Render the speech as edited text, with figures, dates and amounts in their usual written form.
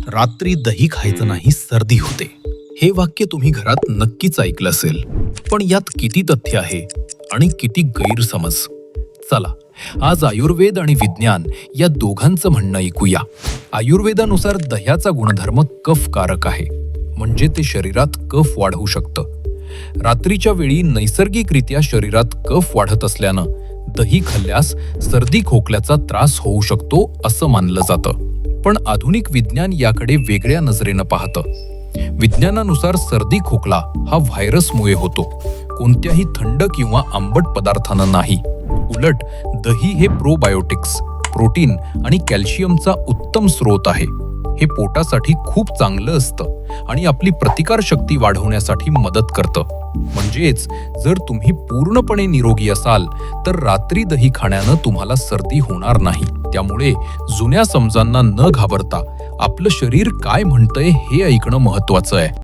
रात्री दही खायचं नाही, सर्दी होते. हे वाक्य तुम्ही घरात नक्कीच ऐकलं असेल. पण यात किती तथ्य आहे आणि किती गैरसमज. चला, आज आयुर्वेद आणि विज्ञान या दोघांचं म्हणणं ऐकूया. आयुर्वेदानुसार दह्याचा गुणधर्म कफकारक आहे, म्हणजे ते शरीरात कफ वाढवू शकतं. रात्रीच्या वेळी नैसर्गिकरित्या शरीरात कफ वाढत असल्यानं दही खाल्ल्यास सर्दी खोकल्याचा त्रास होऊ शकतो असं मानलं जातं. पण आधुनिक विज्ञान याकडे वेगळ्या नजरेनं पाहतं. विज्ञानानुसार सर्दी खोकला हा व्हायरसमुळे होतो, कोणत्याही थंड किंवा आंबट पदार्थानं नाही. उलट दही हे प्रोबायोटिक्स, प्रोटीन आणि कॅल्शियमचा उत्तम स्रोत आहे. हे पोटासाठी खूप चांगलं असतं आणि आपली प्रतिकारशक्ती वाढवण्यासाठी मदत करतं. म्हणजेच जर तुम्ही पूर्णपणे निरोगी असाल तर रात्री दही खाण्यानं तुम्हाला सर्दी होणार नाही. त्यामुळे जुन्या समजांना न घाबरता आपलं शरीर काय म्हणतंय हे ऐकणं महत्त्वाचं आहे.